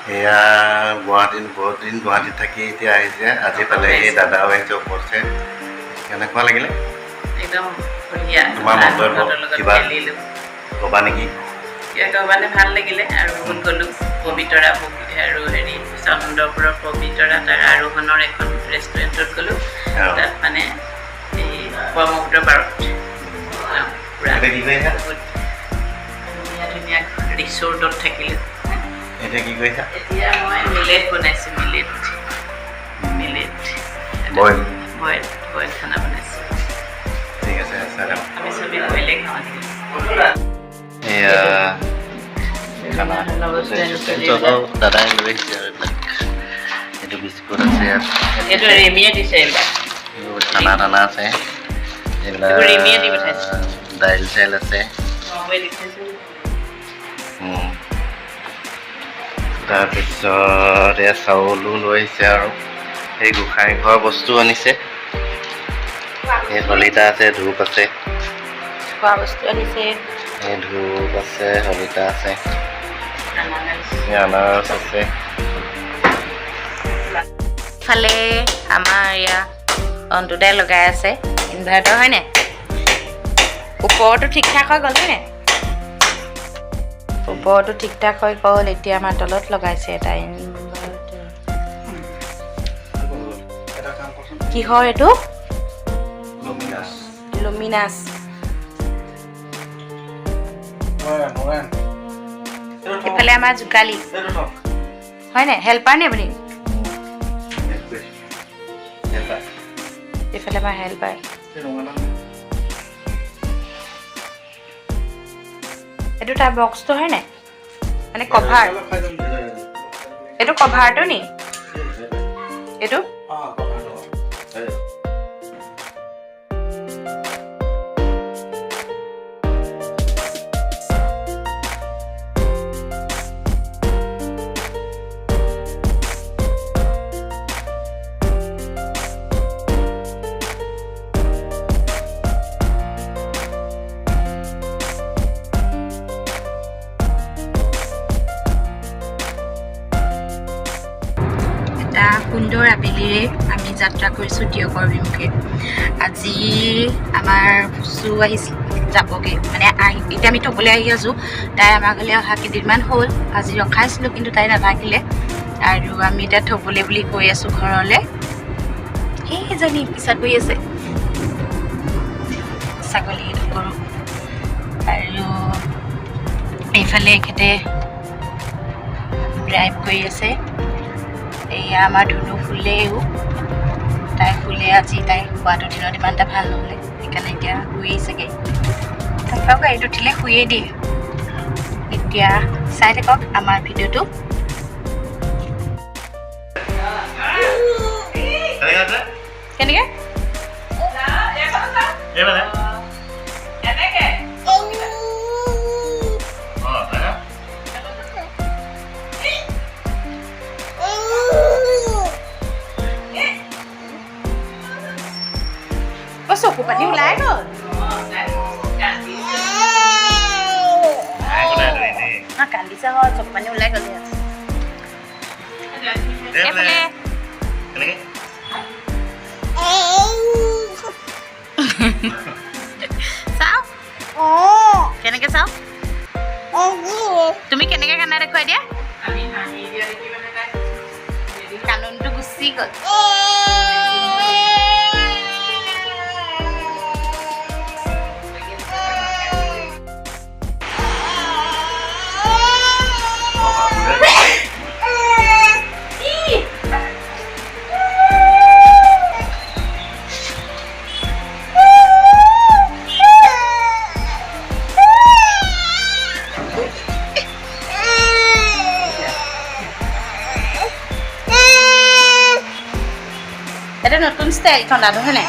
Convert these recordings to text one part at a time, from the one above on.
এয়া গুৱাহাটীত বহুত দিন গুৱাহাটীত থাকি এতিয়া আহিছে আজি পালে এই দাদাও আহিছে ওপৰছে কেনেকুৱা লাগিলে একদম ধুনীয়া তোমাৰ মন্তব্য কিবা ক'বা নেকি মানে ভাল লাগিলে আৰু বহুত গ'লোঁ পবিতৰা আৰু হেৰি চন্দ্ৰপুৰৰ পবিতৰা তাৰ আৰোহণৰ এখন ৰেষ্টুৰেণ্টত গ'লোঁ তাত মানে এই ব্ৰহ্মপুত্ৰ পাৰত পূৰা ধুনীয়া ধুনীয়া ৰিচৰ্টত থাকিলোঁ এতিয়া কি কৰিছা এতিয়া মই মিলেট বনাইছোঁ মিলেট বইল খানা বনাইছোঁ ঠিক আছে আমি চবেই বইলে খাওঁ এয়া খানা দাদাই লৈ আহিছে আৰু এইবিলাক এইটো বিস্কুট আছে ইয়াত এইটো ৰেমিয়ে দিছে এইবিলাক খানা টানা আছে এইবিলাক ৰেমিয়ে দি পঠাইছে দাইল চাইল আছে তাৰপিছত এয়া চাউলো লৈ আহিছে আৰু সেই গোসাঁই ঘৰৰ বস্তু আনিছে এই শলিতা আছে ধূপ আছে খোৱা বস্তু আনিছে এই ধূপ আছে শলিতা আছে আনাৰস আছে ফালে আমাৰ এয়া অন্তদাই লগাই আছে ইনভাৰ্টাৰ হয়নে ওপৰতো ঠিক ঠাক হৈ গ'ল হয়নে ওপৰতো ঠিক ঠাক হৈ গ'ল এতিয়া আমাৰ তলত লগাইছে এটা ইনভাৰ্টাৰ কিহৰ এইটো লুমিনাছ এইফালে আমাৰ জোকালি হয়নে হেল্পাৰ নে আপুনি এইফালে আমাৰ হেল্পাৰ এইটো তাৰ বক্সটো হয় নাই মানে কভাৰ এইটো কভাৰটো নি এইটো সুন্দৰ আবেলিৰে আমি যাত্ৰা কৰিছোঁ দিয়কৰ অভিমুখে আজি আমাৰ চু আহিছিল যাবগৈ মানে এতিয়া আমি থ'বলৈ আহি আছোঁ তাই আমাৰ ঘৰলৈ অহা কেইদিনমান হ'ল আজি ৰখাইছিলোঁ কিন্তু তাই নাথাকিলে আৰু আমি এতিয়া থ'বলৈ বুলি কৈ আছোঁ ঘৰলৈ সেইজনী পিছত গৈ আছে ছাগলী কৰোঁ আৰু এইফালে এখেতে ড্ৰাইভ কৰি আছে এয়া আমাৰ ধুনু ফুলেও তাই ফুলে আজি তাই খোৱাটো দিনত ইমান এটা ভাল নহ'লে সেইকাৰণে এতিয়া শুই আহিছেগৈ তাক গাড়ীত উঠিলে শুয়ে দিয়ে এতিয়া চাই থাকক আমাৰ ভিডিঅ'টো কেনেকৈ চকু পাতি ওলাই গ'ল কান্দিছে হয় চকু পানী ওলাই গ'ল চাওঁ কেনেকে চাওঁ তুমি কেনেকে কান্দা দেখুৱাই দিয়া কান্দোনটো গুচি গ'ল এটা নতুন স্টাইল ঠান্ডাটো হয়নে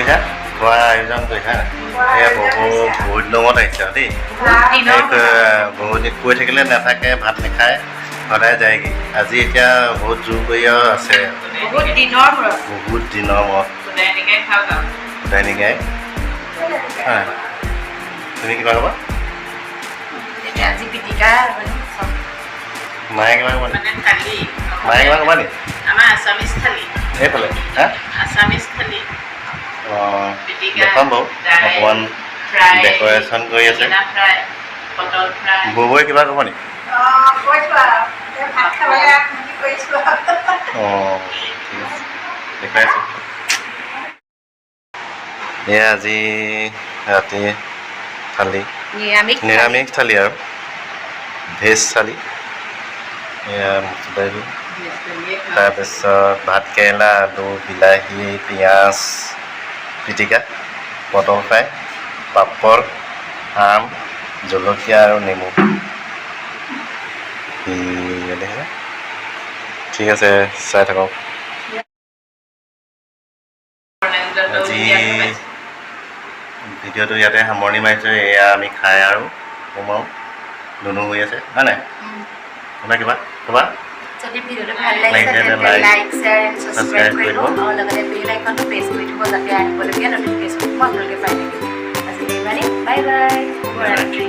কৰিছা খোৱা আয়োজন কৰিছা এয়া বহুত দিনত আহিছে দেই বহুত দিন কৈ থাকিলে নাথাকে ভাত নাখায় সদায় যায়গৈ আজি এতিয়া বহুত জোৰ কৰি আছে বহুত দিনৰ মূৰত দৈনিকাই তুমি কিবা ক'বা আজি পিটিকা মায়ে কিবা ক'বা মায়ে কিবা ক'বা নি আমাৰ আছামিজ থালি এইফালে হা আছামিজ থালি দেখাম বাৰু অকণমান ডেক'ৰেশ্যন কৰি আছে পটল ফ্ৰাই ববৌয়ে কিবা ক'ব নি অঁ ঠিক আছে দেখাই আছোঁ এয়া আজি ৰাতি থালি নিৰামিষ থালি আৰু ভেজ থালি এয়া মচুৰ দাইল তাৰপিছত ভাত কেৰেলা আলু বিলাহী পিঁয়াজ পিটিকা পটল ফ্ৰাই পাপৰ আম জলকীয়া আৰু নেমু দেখিছে ঠিক আছে চাই থাকক আজি ভিডিঅ'টো ইয়াতে সামৰণি মাৰিছোঁ এয়া আমি খাই আৰু সোমাওঁ ধুনু হৈ আছে হয় নাই শুনা কিবা ক'বা যদি ভিডিঅ'টো ভাল লাগিছে তেন্তে লাইক শ্বেয়াৰ এণ্ড ছাবস্ক্ৰাইব কৰি দিব আৰু লগতে বেল আইকনটো প্ৰেছ কৰি দিব যাতে আহিবলগীয়া নটিফিকেশ্যনসমূহ আপোনালোকে পাই থাকে আজিলৈ ইমানেই বাই বাই শুভৰাত্ৰি